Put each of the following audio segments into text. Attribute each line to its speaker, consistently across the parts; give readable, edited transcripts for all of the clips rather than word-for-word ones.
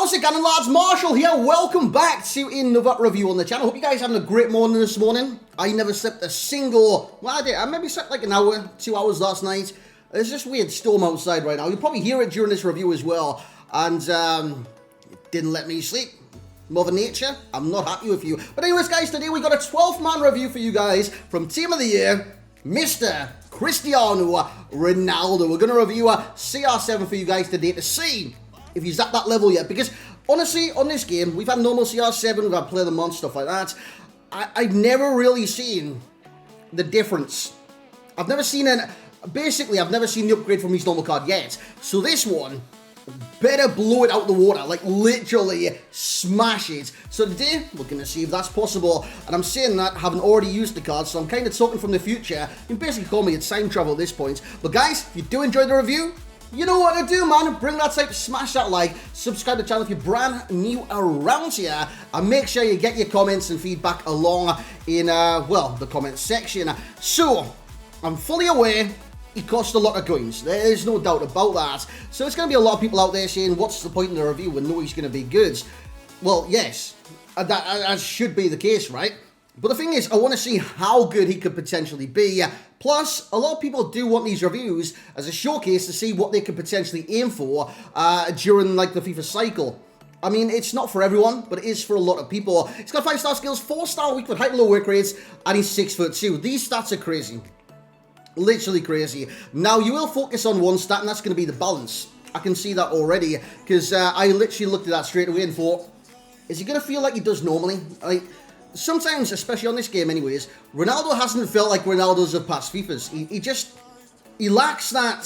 Speaker 1: How's it going, lads? Marshall here. Welcome back to another review on the channel. Hope you guys are having a great morning this morning. I never slept a single... Well, I did. I maybe slept like an hour, 2 hours last night. There's this weird storm outside right now. You'll probably hear it during this review as well. And, it didn't let me sleep. Mother Nature, I'm not happy with you. But anyways, guys, today we got a 12-man review for you guys from Team of the Year, Mr. Cristiano Ronaldo. We're going to review a CR7 for you guys today to see if he's at that level yet. Because, honestly, on this game, we've had normal CR7, we've had Play the Month, stuff like that. I've never really seen the difference. I've never seen basically, I've never seen the upgrade from his normal card yet. So this one better blow it out the water, like literally smash it. So today, we're going to see if that's possible. And I'm saying that, having already used the card, so I'm kind of talking from the future. You can basically call me, it's time travel at this point. But guys, if you do enjoy the review, you know what to do, man. Bring that type, smash that like, subscribe to the channel if you're brand new around here, and make sure you get your comments and feedback along in, well, the comments section. So, I'm fully aware it costs a lot of coins. There's no doubt about that. So, it's going to be a lot of people out there saying, what's the point in the review when no he's going to be good? Well, yes, that should be the case, right? But the thing is, I want to see how good he could potentially be. Plus, a lot of people do want these reviews as a showcase to see what they could potentially aim for during, like, the FIFA cycle. I mean, it's not for everyone, but it is for a lot of people. He's got 5-star skills, 4-star weak foot, height and low work rates, and he's 6'2". These stats are crazy. Literally crazy. Now, you will focus on one stat, and that's going to be the balance. I can see that already, because I literally looked at that straight away and thought, is he going to feel like he does normally? Like, sometimes, especially on this game anyways, Ronaldo hasn't felt like Ronaldo's of past FIFAs. He lacks that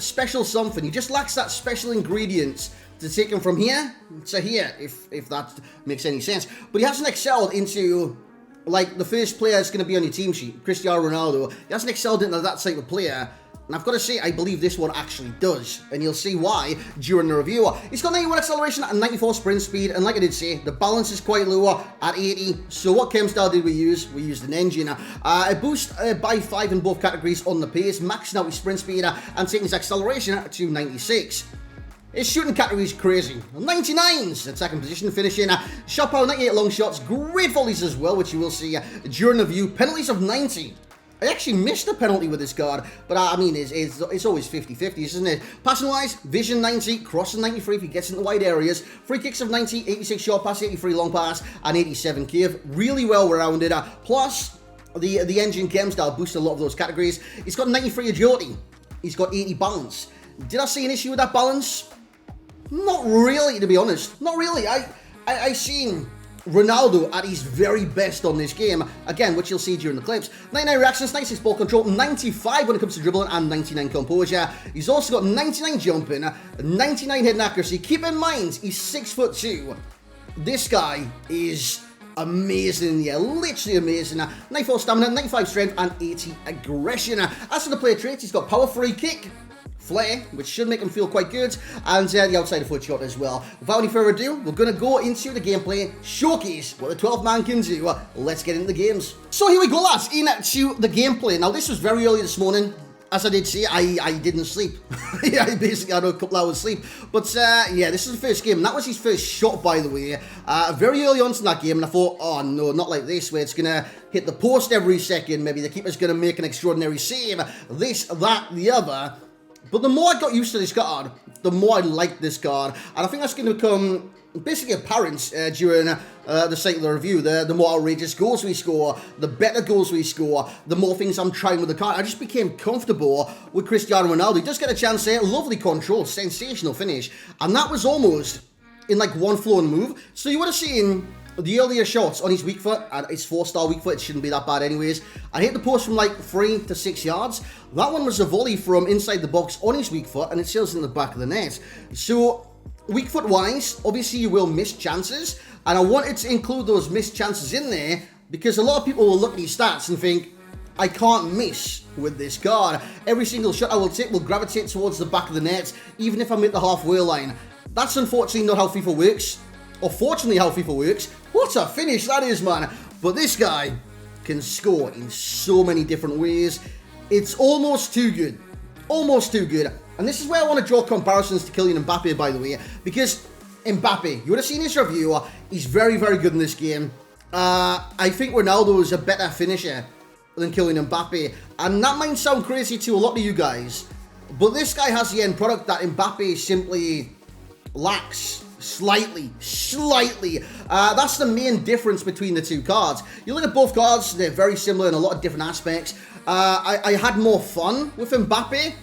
Speaker 1: special something. He just lacks that special ingredient to take him from here to here, if that makes any sense. But he hasn't excelled into, like, the first player that's going to be on your team sheet, Cristiano Ronaldo. He hasn't excelled into that type of player. And I've got to say, I believe this one actually does. And you'll see why during the review. He's got 91 acceleration and 94 sprint speed. And like I did say, the balance is quite low at 80. So what chem style did we use? We used an engine. A boost by 5 in both categories on the pace, maxing out his sprint speed and taking his acceleration to 96. His shooting category is crazy. 99s, attacking position, finishing. Shot power, 98 long shots. Great volleys as well, which you will see during the review. Penalties of 90. I actually missed a penalty with this card, but I mean, it's always 50-50, isn't it? Passing-wise, vision 90, crossing 93 if he gets into wide areas, free kicks of 90, 86 short pass, 83 long pass, and 87 curve. Really well-rounded. Plus, the engine chem style boosts a lot of those categories. He's got 93 agility. He's got 80 balance. Did I see an issue with that balance? Not really, to be honest. Not really. I seen Ronaldo at his very best on this game, again, which you'll see during the clips. 99 reactions, 96 ball control, 95 when it comes to dribbling, and 99 composure. He's also got 99 jumping, 99 hitting accuracy. Keep in mind, he's 6'2". This guy is amazing, yeah, literally amazing. 94 stamina, 95 strength, and 80 aggression. As for the player traits, he's got power, free kick, flair, which should make him feel quite good, and the outside of foot shot as well. Without any further ado, we're going to go into the gameplay, showcase what the 12-man can do. Let's get into the games. So here we go, lads, into the gameplay. Now, this was very early this morning. As I did say, I didn't sleep. I basically had a couple hours sleep. But, yeah, this is the first game. And that was his first shot, by the way. Very early on in that game, and I thought, oh, no, not like this, where it's going to hit the post every second. Maybe the keeper's going to make an extraordinary save. This, that, the other. But the more I got used to this card, the more I liked this card. And I think that's going to become basically apparent during the cycle of the review. The more outrageous goals we score, the better goals we score, the more things I'm trying with the card. I just became comfortable with Cristiano Ronaldo. He does get a chance there. Lovely control, sensational finish. And that was almost in like one flowing move. So you would have seen the earlier shots on his weak foot, and it's 4-star weak foot, it shouldn't be that bad anyways. I hit the post from like 3 to 6 yards. That one was a volley from inside the box on his weak foot, and it sails in the back of the net. So, weak foot wise, obviously you will miss chances, and I wanted to include those missed chances in there, because a lot of people will look at these stats and think, I can't miss with this card. Every single shot I will take will gravitate towards the back of the net, even if I'm at the halfway line. That's unfortunately not how FIFA works. Or fortunately how FIFA works. What a finish that is, man. But this guy can score in so many different ways. It's almost too good. Almost too good. And this is where I want to draw comparisons to Kylian Mbappe, by the way, because Mbappe, you would have seen his review, he's very, very good in this game. I think Ronaldo is a better finisher than Kylian Mbappe, and that might sound crazy to a lot of you guys, but this guy has the end product that Mbappe simply lacks. Slightly. That's the main difference between the two cards. You look at both cards, they're very similar in a lot of different aspects. I had more fun with Mbappe,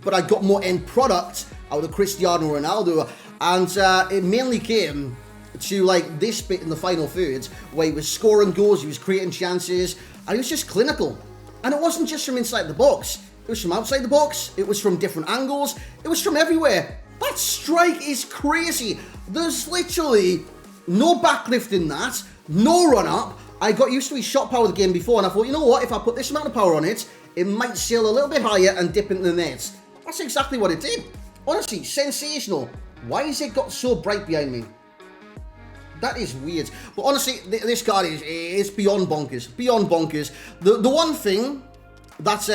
Speaker 1: but I got more end product out of Cristiano Ronaldo, and it mainly came to like this bit in the final third where he was scoring goals, he was creating chances, and he was just clinical. And it wasn't just from inside the box, it was from outside the box, it was from different angles, it was from everywhere. That strike is crazy. There's literally no backlift in that, no run up. I got used to his shot power the game before, and I thought, you know what, if I put this amount of power on it, it might sail a little bit higher and dip into the net. That's exactly what it did. Honestly, sensational. Why has it got so bright behind me? That is weird. But honestly, this card is beyond bonkers. Beyond bonkers. The one thing that,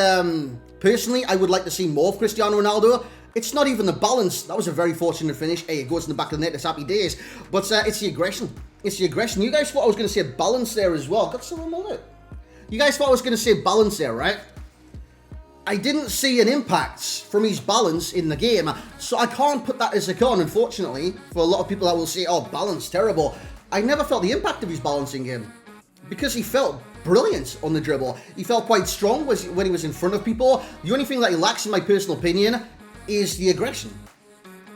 Speaker 1: personally, I would like to see more of Cristiano Ronaldo, it's not even the balance. That was a very fortunate finish. Hey, it goes in the back of the net. It's happy days. But it's the aggression. It's the aggression. You guys thought I was going to say balance there as well. Got some on it. You guys thought I was going to say balance there, right? I didn't see an impact from his balance in the game, so I can't put that as a con, unfortunately, for a lot of people that will say, oh, balance, terrible. I never felt the impact of his balancing game, because he felt brilliant on the dribble. He felt quite strong when he was in front of people. The only thing that he lacks, in my personal opinion, is the aggression.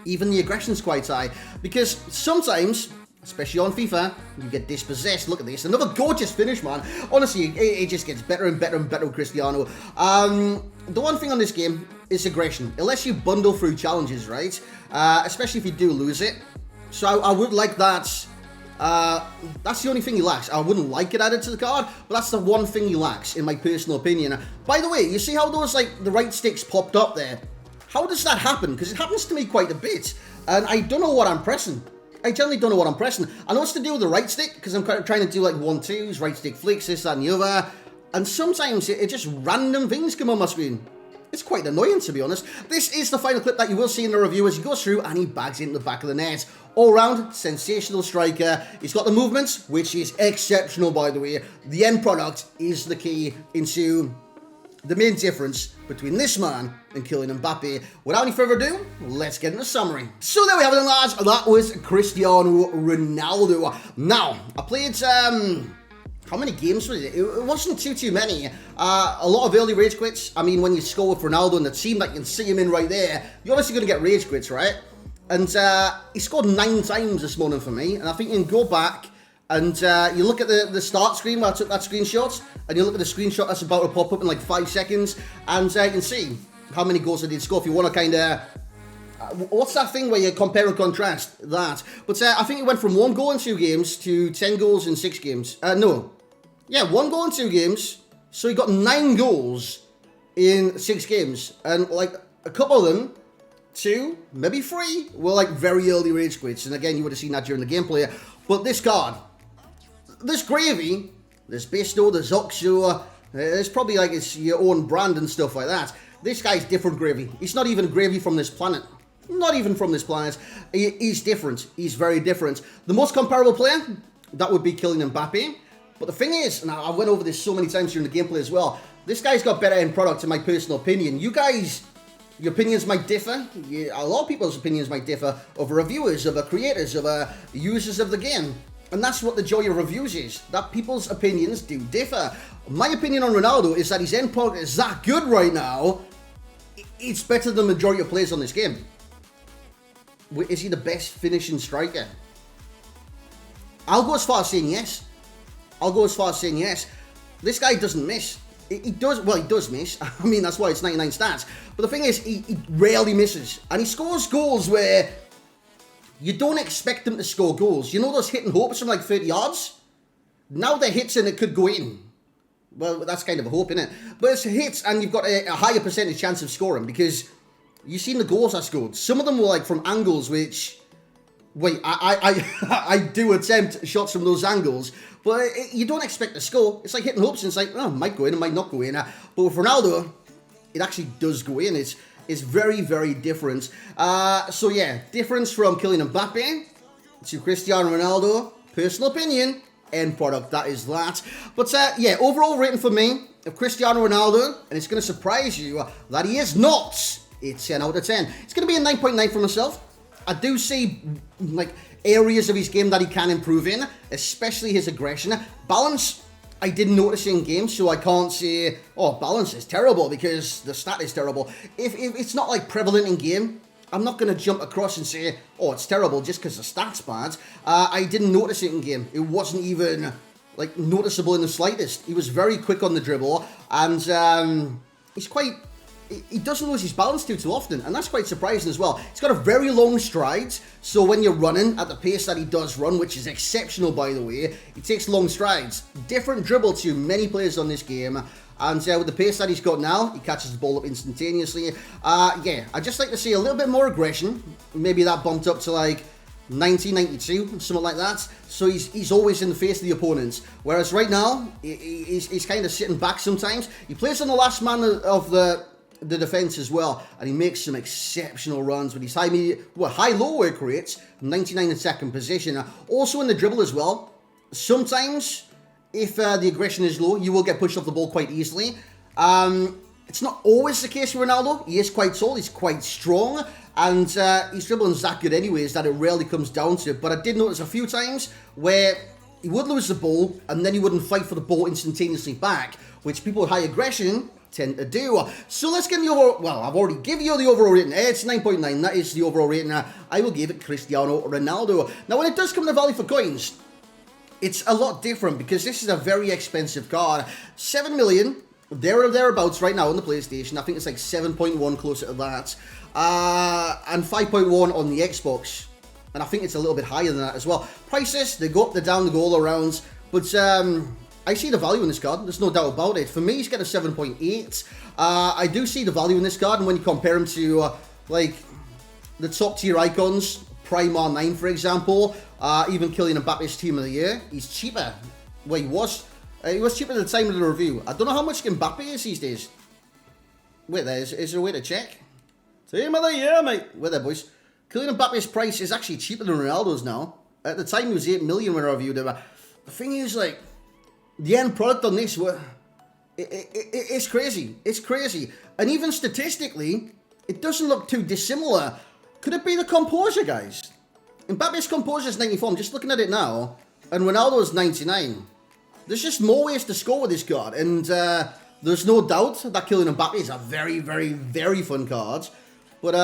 Speaker 1: Even the aggression's quite high, because sometimes, especially on FIFA, you get dispossessed. Look at this. Another gorgeous finish, man. Honestly, it just gets better and better and better with Cristiano. The one thing on this game is aggression. Unless you bundle through challenges, right? Especially if you do lose it. So I would like that. That's the only thing he lacks. I wouldn't like it added to the card, but that's the one thing he lacks, in my personal opinion. By the way, you see how those, like, the right sticks popped up there? How does that happen? Because it happens to me quite a bit. And I don't know what I'm pressing. I generally don't know what I'm pressing. I know it's to do with the right stick, because I'm trying to do like 1-2s, right stick flicks, this, that, and the other. And sometimes it just random things come on my screen. It's quite annoying, to be honest. This is the final clip that you will see in the review as he goes through and he bags it in the back of the net. All round, sensational striker. He's got the movements, which is exceptional, by the way. The end product is the key into the main difference between this man and Kylian Mbappe. Without any further ado, let's get into the summary. So there we have it, lads. That was Cristiano Ronaldo. Now, I played, how many games was it? It wasn't too many. A lot of early rage quits. I mean, when you score with Ronaldo and the team that you can see him in right there, you're obviously going to get rage quits, right? And he scored 9 times this morning for me. And I think you can go back and you look at the start screen where I took that screenshot, and you look at the screenshot that's about to pop up in like 5 seconds, and you can see how many goals I did score if you want to kind of... what's that thing where you compare and contrast that? But I think it went from 1 goal in 2 games to 10 goals in 6 games. No. Yeah, 1 goal in 2 games. So he got 9 goals in 6 games. And like a couple of them, 2, maybe 3, were like very early rage quits. And again, you would have seen that during the gameplay. But this card, there's gravy, there's Bisto, there's Oxo, there's probably like it's your own brand and stuff like that. This guy's different gravy. He's not even gravy from this planet. Not even from this planet. He's different. He's very different. The most comparable player, that would be Kylian Mbappe. But the thing is, and I went over this so many times during the gameplay as well, this guy's got better end product in my personal opinion. You guys, your opinions might differ. A lot of people's opinions might differ over reviewers, over creators, over users of the game. And that's what the joy of reviews is, that people's opinions do differ. My opinion on Ronaldo is that his end product is that good right now, it's better than the majority of players on this game. Is he the best finishing striker? I'll go as far as saying yes. I'll go as far as saying yes. This guy doesn't miss. He does miss. I mean, that's why it's 99 stats. But the thing is, he rarely misses. And he scores goals where you don't expect him to score goals. You know those hit and hopes from like 30 yards? Now they're hits and it could go in. Well, that's kind of a hope, innit? But it's hits and you've got a higher percentage chance of scoring because you've seen the goals I scored. Some of them were like from angles which... Wait, I do attempt shots from those angles, but you don't expect to score. It's like hitting hopes and it's like, oh, it might go in, it might not go in. But with Ronaldo, it actually does go in. It is very, very different. So yeah, difference from Kylian Mbappe to Cristiano Ronaldo, personal opinion, end product, that is that. But yeah, overall rating for me of Cristiano Ronaldo, and it's going to surprise you that he is not a 10 out of 10. It's going to be a 9.9 for myself. I do see like areas of his game that he can improve in, especially his aggression. Balance, I didn't notice in game, so I can't say, oh, balance is terrible because the stat is terrible. If it's not like prevalent in game, I'm not going to jump across and say, oh, it's terrible just because the stat's bad. I didn't notice it in game. It wasn't even like noticeable in the slightest. He was very quick on the dribble, and he's quite... He doesn't lose his balance too often, and that's quite surprising as well. He's got a very long strides, so when you're running at the pace that he does run, which is exceptional by the way, he takes long strides. Different dribble to many players on this game, and with the pace that he's got now, he catches the ball up instantaneously. Yeah, I'd just like to see a little bit more aggression. Maybe that bumped up to like 90, 92, something like that. So he's always in the face of the opponents. Whereas right now, he's kind of sitting back sometimes. He plays on the last man of the defense as well, and he makes some exceptional runs with his high-low work rates, 99 in second position. Also in the dribble as well. Sometimes, if the aggression is low, you will get pushed off the ball quite easily. It's not always the case with Ronaldo. He is quite tall, he's quite strong, and his dribbling's that good anyways that it rarely comes down to it. But I did notice a few times where he would lose the ball, and then he wouldn't fight for the ball instantaneously back, which people with high aggression tend to do. So let's get the overall, well, I've already given you the overall rating. It's 9.9, that is the overall rating. I will give it Cristiano Ronaldo. Now when it does come to value for coins, it's a lot different because this is a very expensive card. 7 million, there or thereabouts right now on the PlayStation. I think it's like 7.1 closer to that. And 5.1 on the Xbox. And I think it's a little bit higher than that as well. Prices, they go up, they're down, they go all around. But I see the value in this card, there's no doubt about it. For me, he's got a 7.8. I do see the value in this card, and when you compare him to, like, the top tier icons, Prime R9, for example, even Kylian Mbappe's Team of the Year, he's cheaper. Well, he was cheaper at the time of the review. I don't know how much Mbappe is these days. Wait there, is there a way to check? Team of the Year, mate. Wait there, boys. Kylian Mbappe's price is actually cheaper than Ronaldo's now. At the time, he was 8 million when I reviewed him. The thing is, like, the end product on this, it's crazy. It's crazy. And even statistically, it doesn't look too dissimilar. Could it be the composure, guys? Mbappe's composure is 94. I'm just looking at it now. And Ronaldo's 99. There's just more ways to score with this card. And there's no doubt that Kylian Mbappe is a very, very, very fun card. But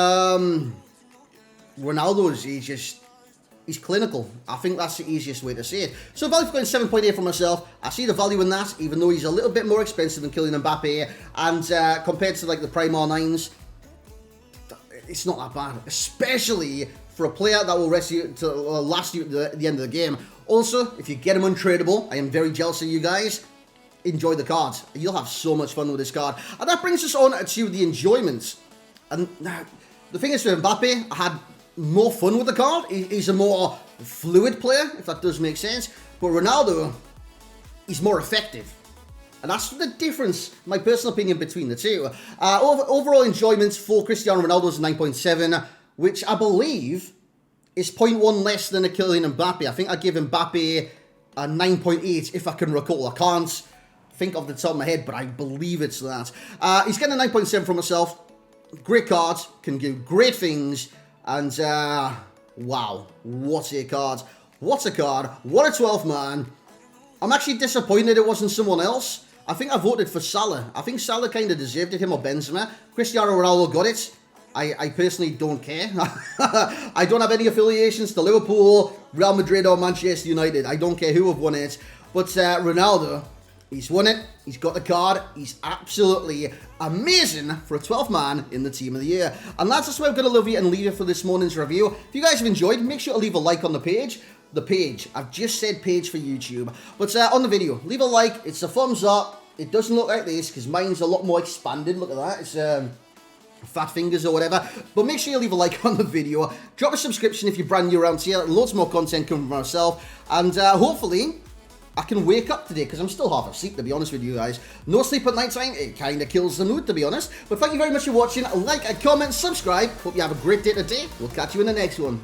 Speaker 1: Ronaldo's, he's clinical. I think that's the easiest way to say it. So value for going 7.8 for myself. I see the value in that, even though he's a little bit more expensive than Kylian Mbappe. And compared to like the Prime R9s, it's not that bad. Especially for a player that will last you at the end of the game. Also, if you get him untradeable, I am very jealous of you guys. Enjoy the card. You'll have so much fun with this card. And that brings us on to the enjoyments. And now, the thing is with Mbappe, I had more fun with the card. He's a more fluid player, if that does make sense. But Ronaldo, he's more effective. And that's the difference, my personal opinion, between the two. Overall enjoyment for Cristiano Ronaldo is 9.7, which I believe is 0.1 less than a Kylian Mbappe. I think I give Mbappe a 9.8, if I can recall. I can't think off the top of my head, but I believe it's that. He's getting a 9.7 from myself. Great card, can do great things. And, wow, what a card. What a card. What a 12th man. I'm actually disappointed it wasn't someone else. I think I voted for Salah. I think Salah kind of deserved it, him or Benzema. Cristiano Ronaldo got it. I personally don't care. I don't have any affiliations to Liverpool, Real Madrid or Manchester United. I don't care who have won it. But Ronaldo, he's won it. He's got the card. He's absolutely amazing for a 12th man in the Team of the Year. And that's just where I'm going to love you and leave you for this morning's review. If you guys have enjoyed, make sure to leave a like on the page. The page. I've just said page for YouTube. But on the video, leave a like. It's a thumbs up. It doesn't look like this because mine's a lot more expanded. Look at that. It's fat fingers or whatever. But make sure you leave a like on the video. Drop a subscription if you're brand new around here. Loads more content coming from myself. And hopefully, I can wake up today because I'm still half asleep, to be honest with you guys. No sleep at night time, it kind of kills the mood, to be honest. But thank you very much for watching. Like, comment, subscribe. Hope you have a great day today. We'll catch you in the next one.